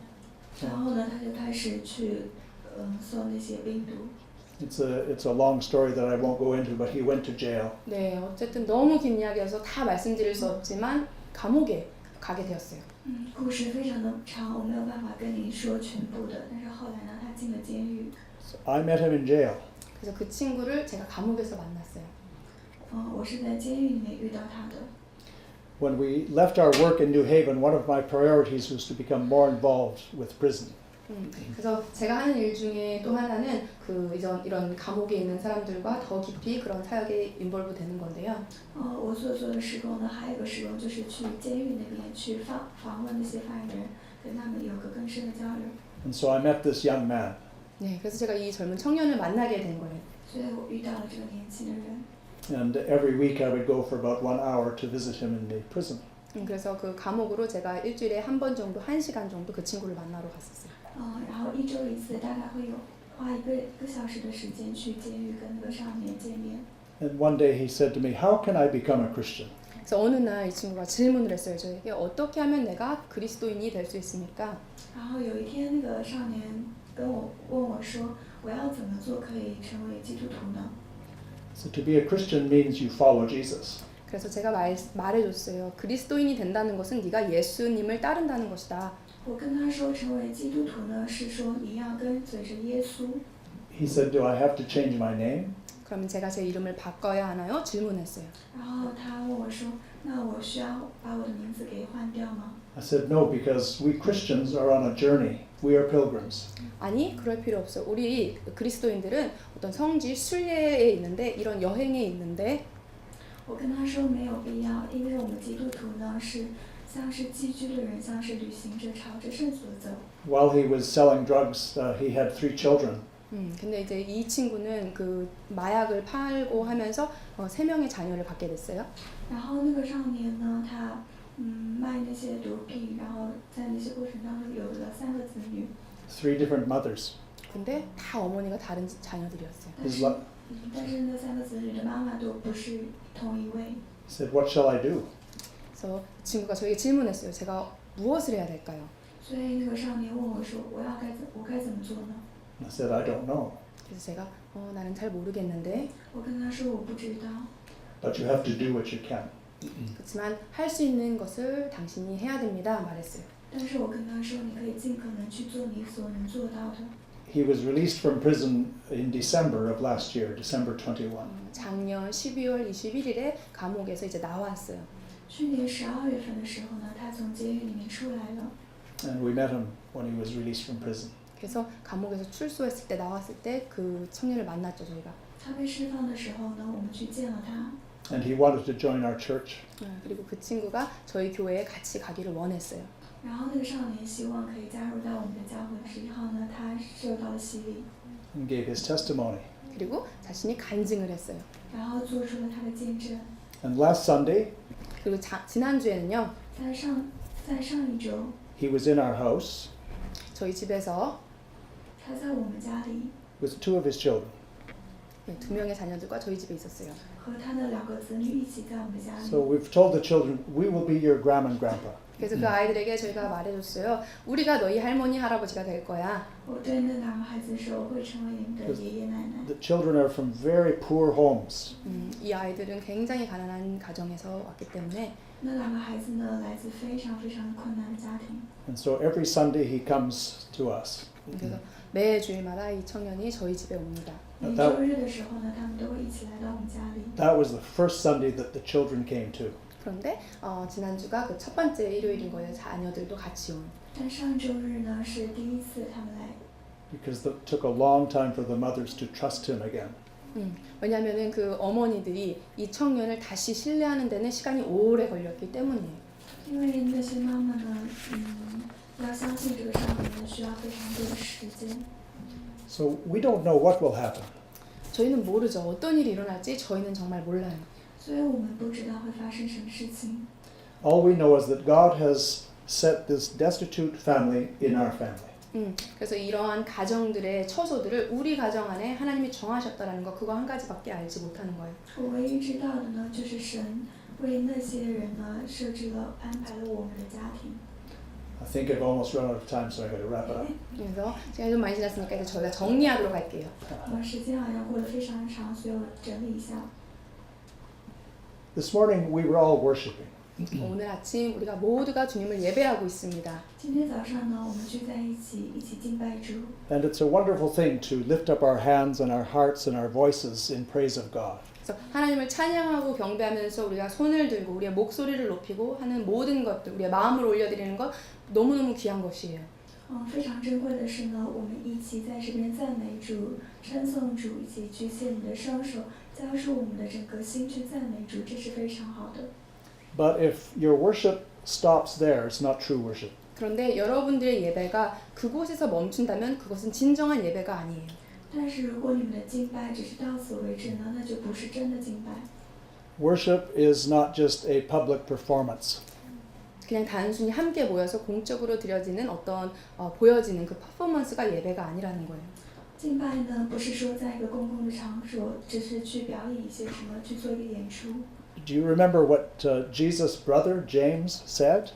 然后呢，他就开始去送那些病毒。 It's a long story that I won't go into, but he went to jail. 네, 어쨌든 너무 긴 이야기여서 다 말씀드릴 수 없지만 감옥에 가게 되었어요. 故事非常的长，我没有办法跟您说全部的。但是后来呢，他进了监狱。 So I met him in jail. 그래서 그 친구를 제가 감옥에서 만났어요. 我是在监狱里面遇到他的。 When we left our work in New Haven, one of my priorities was to become more involved with prison. 그래서 제가 하는 일 중에 또 하나는 이런 감옥에 있는 사람들과 더 깊이 그런 사역에 인볼브 되는 건데요. 我所做的施工呢，还有一个施工就是去监狱那边去访问那些犯人，跟他们有个更深的交流。 And so I met this young man. 네, 그래서 제가 이 젊은 청년을 만나게 된 거예요. 所以我遇到了这个年轻的人。 And every week I would go for about 1 hour to visit him in the prison. 그래서 그 감옥으로 제가 일주일에 한 번 정도, 1시간 정도 그 친구를 만나러 갔었어요. 然后1周1次，大概会有花1个小时的时间去监狱跟那个少年见面。 And one day he said to me, "How can I become a Christian?" 그래서 어느 날 이 친구가 질문을 했어요. 저에게 어떻게 하면 내가 그리스도인이 될 수 있습니까? 然后有一天，那个少年问我说：“我要怎么做可以成为基督徒呢？” So to be a Christian means you follow Jesus. 그래서 제가 말해줬어요. 그리스도인이 된다는 것은 네가 예수님을 따른다는 것이다. 我跟他说，成为基督徒呢，是说你要跟随着耶稣。 He said, "Do I have to change my name?" 그러면 제가 제 이름을 바꿔야 하나요? 질문했어요. 然后他问我说：“那我需要把我的名字给换掉吗？” I said, "No, because we Christians are on a journey. We are pilgrims." 아니, 그럴 필요 없어요. 우리 그리스도인들은 어떤 성지 순례에 있는데 이런 여행에 있는데 我跟他说没有必要，因为我们基督徒呢是像是寄居的人，像是旅行者，朝着圣所走。 While he was selling drugs, he had 3 children. 근데 이제 이 친구는 그 마약을 팔고 하면서 3명의 자녀를 갖게 됐어요. 然后那个少年呢，他卖那些毒品，然后在那些过程当中有了3个子女。 3 different mothers. 근데 다 어머니가 다른 자녀들이었어요. 但是那3个子女的妈妈都不是同一位。 He said, "What shall I do?" 그래서 친구가 저에게 질문했어요. 제가 무엇을 해야 될까요? 所以那个少年问我说：“我该怎么做呢？” I said, "I don't know. 그래서 제가 나는 잘 모르겠는데 我跟他说我不知道， But you have to do what you can." 그렇지만 할 수 있는 것을 당신이 해야 됩니다. 말했어요. 但是我跟他说，你可以尽可能去做你所能做到的。 He was released from prison in December of last year, December 21. 작년 12월 21일에 감옥에서 이제 나왔어요. 去年12月份的时候呢，他从监狱里面出来了。 And we met him when he was released from prison. 그래서 감옥에서 출소했을 때 나왔을 때 그 청년을 만났죠 저희가. 他被释放的时候呢，我们去见了他。 And he wanted to join our church. 그리고 그 친구가 저희 교회에 같이 가기를 원했어요. 然后那个少年希望可以加入到我们的教会，之后呢，他受到了洗礼， And gave his testimony. 그리고 자신이 간증을 했어요. 然后做出了他的见证。 And last Sunday, 그리고 지난주에는요. 在上一周， he was in our house 저희 집에서 他在我们家里 with two of his children. 2명의 자녀들과 저희 집에 있었어요. 和他的2个子女一起在我们家里。 So we've told the children, we will be your grandma and grandpa. 그래서 그 아이들에게 저희가 말해줬어요. 우리가 너희 할머니 할아버지가 될 거야. 我对那2个孩子说，我会成为你们的爷爷奶奶。 The children are from very poor homes. 이 아이들은 굉장히 가난한 가정에서 왔기 때문에 那2个孩子呢，来自非常非常困难的家庭。 And so every Sunday he comes to us. 그래서 매 주일마다 이 청년이 저희 집에 옵니다. 每周日的时候呢，他们都会一起来到我们家里。 That was the first Sunday that the children came to. 그런데 지난주가 그 첫 번째 일요일인 거예요. 자녀들도 같이 온. 但上周日呢是第一次他们来， Because it took a long time for the mothers to trust him again. 왜냐하면은 그 어머니들이 이 청년을 다시 신뢰하는 데는 시간이 오래 걸렸기 때문이에요. 因为那些妈妈呢，要相信这个少年呢，需要非常多的时间。 So we don't know what will happen. 저희는 모르죠. 어떤 일이 일어날지 저희는 정말 몰라요. 所以我们不知道会发生什么事情。 All we know is that God has set this destitute family in our family. 그래서 이러한 가정들의 처소들을 우리 가정 안에 하나님이 정하셨다라는 거 그거 한 가지밖에 알지 못하는 거예요. 我唯一知道的呢，就是神为那些人呢设置了安排了我们的家庭。 I think I've almost run out of time, so I got to wrap it up. 그래서 시간이 좀 많이 지났으니까 이제 저희가 정리하도록 할게요. 时间好像过得非常长，所以我整理一下。 This morning we were all worshiping. 오늘 아침 우리가 모두가 주님을 예배하고 있습니다. 今天早上呢，我们聚在一起敬拜主。 And it's a wonderful thing to lift up our hands and our hearts and our voices in praise of God. 그래서 하나님을 찬양하고 경배하면서 우리가 손을 들고 우리의 목소리를 높이고 하는 모든 것들 우리의 마음을 올려드리는 것 너무너무 귀한 것이에요. 非常珍贵的是呢，我们一起在这边赞美主、称颂主，一起举起你的双手，交出我们的整个心去赞美主，这是非常好的。 But if your worship stops there, it's not true worship. 그런데 여러분들의 예배가 그곳에서 멈춘다면 그것은 진정한 예배가 아니에요. 但是如果你们的敬拜只是到此为止呢，那就不是真的敬拜。 Worship is not just a public performance. 그냥 단순히 함께 모여서 공적으로 드려지는 어떤 보여지는 그 퍼포먼스가 예배가 아니라는 거예요. 敬拜呢，不是说在一个公共的场所，只是去表演一些什么，去做一个演出。 Do you remember what Jesus' brother James said?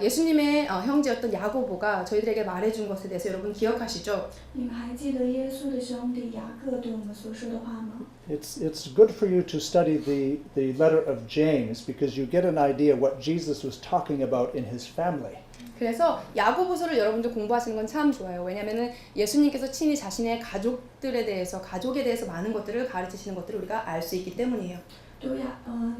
예수님의 형제였던 야고보가 저희들에게 말해준 것에 대해서 여러분 기억하시죠? 你们还记得耶稣的兄弟雅各对我们所说的话吗？ It's good for you to study the letter of James because you get an idea what Jesus was talking about in his family. 그래서 야고보서를 여러분들 공부하시는 건 참 좋아요. 왜냐하면은 예수님께서 친히 자신의 가족에 대해서 많은 것들을 가르치시는 것들을 우리가 알 수 있기 때문이에요. 你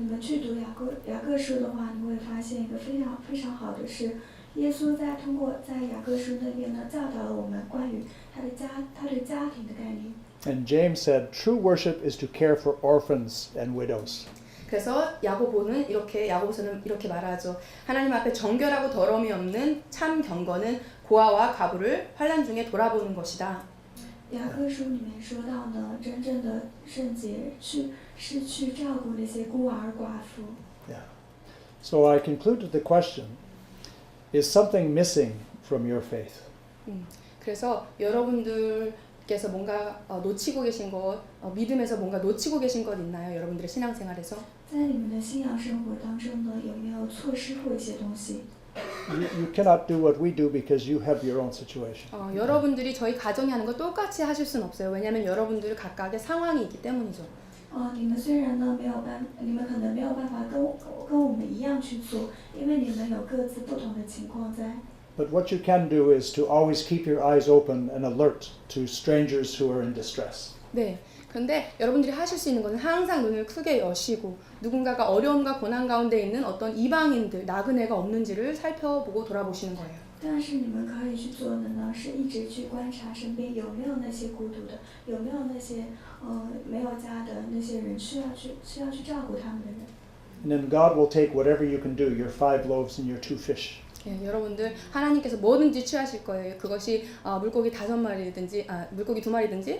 们去读雅各书的话，你会发现一个非常非常好的是，耶稣通过在雅各书那边呢，教导了我们关于他对家庭的概念。 And James said, true worship is to care for orphans and widows. 그래서 야고보서는 이렇게 말하죠. 하나님 앞에 정결하고 더러움이 없는 참 경건은 고아와 가부를 환난 중에 돌아보는 것이다. 雅各书里面说到呢，真正的圣洁是去照顾那些孤儿寡妇。 Yeah. So I concluded the question, is something missing from your faith? 그래서 여러분들께서 뭔가 놓치고 계신 것, 믿음에서 뭔가 놓치고 계신 것 있나요? 여러분들의 신앙생활에서? 在你们的信仰生活当中呢，有没有错失过一些东西？ You cannot do what we do because you have your own situation. 여러분들이 저희 가정이 하는 거 똑같이 하실 수는 없어요. 왜냐하면 여러분들 각각의 상황이 있기 때문이죠. 你们虽然呢你们可能没有办法跟样去做，因为你们有各自不同的情况在。 But what you can do is to always keep your eyes open and alert to strangers who are in distress. 네. 근데 여러분들이 하실 수 있는 것은 항상 눈을 크게 여시고 누군가가 어려움과 고난 가운데 있는 어떤 이방인들, 나그네가 없는지를 살펴보고 돌아보시는 거예요. 但是你们可以去做的呢，是一直去观察身边有没有那些孤独的，有没有那些没有家的那些人需要去照顾他们的人。 And then God will take whatever you can do, your 5 loaves and your 2 fish. 예, 여러분들 하나님께서 뭐든지 취하실 거예요. 그것이 물고기 5마리든지, 물고기 2마리든지,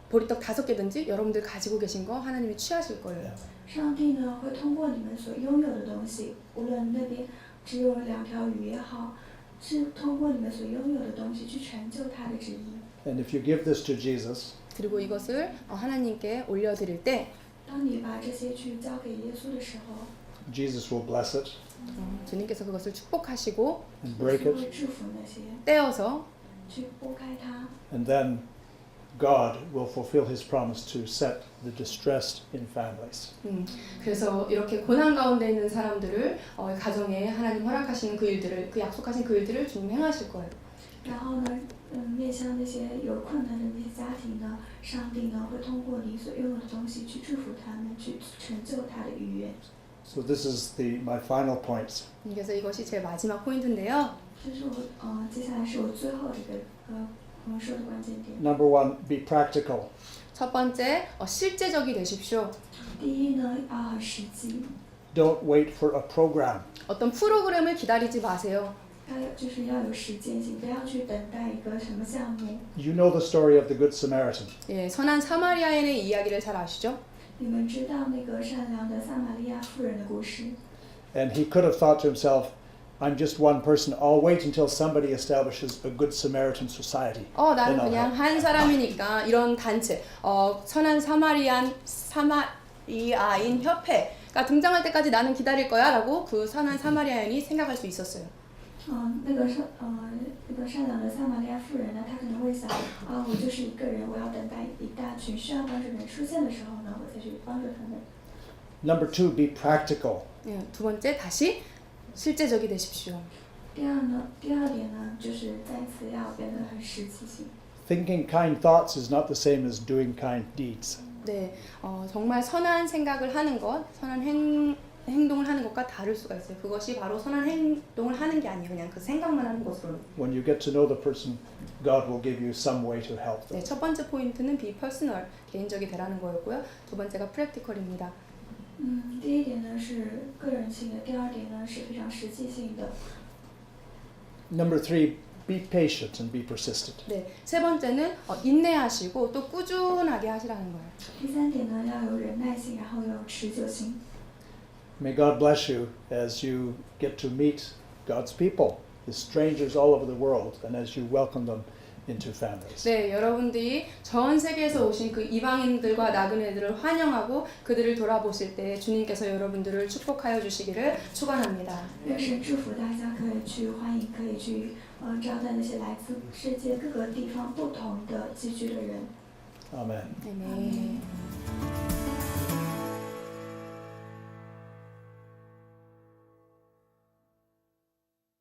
보리떡 5개든지 여러분들 가지고 계신 거 하나님이 취하실 거예요. 上帝呢会通过你们所拥有的东西，无论那边只有2条鱼也好，是通过你们所拥有的东西去成就他的旨意。 And if you give this to Jesus, 그리고 이것을 하나님께 올려드릴 때 当你把这些去交给耶稣的时候， Jesus will bless it 주님께서 그것을 축복하시고 and 耶 break 稣 it. 会祝福那些， 떼어서 去拨开它。 And then God will fulfill his promise to set the distressed in families. 그래서 이렇게 고난 가운데 있는 사람들을 가정에 하나님 허락하시는 그 일들을 그 약속하신 그 일들을 주님 행하실 거예요. 然后呢，面向那些有困难的那些家庭呢，上帝呢会通过你所拥有的东西去祝福他们，去成就他的愉悦。 So this is my final points. 그래서 이것이 제 마지막 포인트인데요. 这是我接下来是我最后这个说的关键点。 Number 1, be practical. 첫 번째, 실제적이 되십시오. 第一呢，要很实际， Don't wait for a program. 어떤 프로그램을 기다리지 마세요. 就是要有实践性，不要去等待一个什么项目。 You know the story of the Good Samaritan. 예, 선한 사마리아인의 이야기를 잘 아시죠? 你们知道那个善良的撒玛利亚妇人的故事， And he could have thought to himself, I'm just one person. I'll wait until somebody establishes a Good Samaritan society. 나는 Then I'll 그냥 help. 한 사람이니까 이런 단체, 선한 사마리아인 협회가 등장할 때까지 나는 기다릴 거야라고 그 선한 사마리아인이 생각할 수 있었어요. 那个善良的撒玛利亚妇人呢，她可能会想，我就是一个人，我要等待一大群需要帮助的人出现的时候呢，我再去帮助他们。 Number 2, be practical. 예, 두 번째, 다시 실제적이 되십시오. 第二点呢，就是再次要变得很实际性。 Thinking kind thoughts is not the same as doing kind deeds. 네, 정말 선한 생각을 하는 것, 선한 행동을 하는 것과 다를 수가 있어요. 그것이 바로 선한 행동을 하는 게 아니에요. 그냥 그 생각만 하는 것으로. When you get to know the person, God will give you some way to help them. 네, 첫 번째 포인트는 be personal, 개인적이 되라는 거였고요. 두 번째가 practical입니다. 第一点呢是个人性的，第二点呢是非常实际性的。 Number 3, be patient and be persistent. 네, 세 번째는 인내하시고 또 꾸준하게 하시라는 거예요. 第三点呢要有忍耐性，然后要有持久性。 May God bless you as you get to meet God's people, the strangers all over the world, and as you welcome them into families. 네, 여러분들이 전 세계에서 오신 그 이방인들과 나그네들을 환영하고 그들을 돌아보실 때 주님께서 여러분들을 축복하여 주시기를 축원합니다. 愿神祝福大家可以去欢迎，可以去招待那些来自世界各个地方不同的寄居的人。 Amen. 아멘.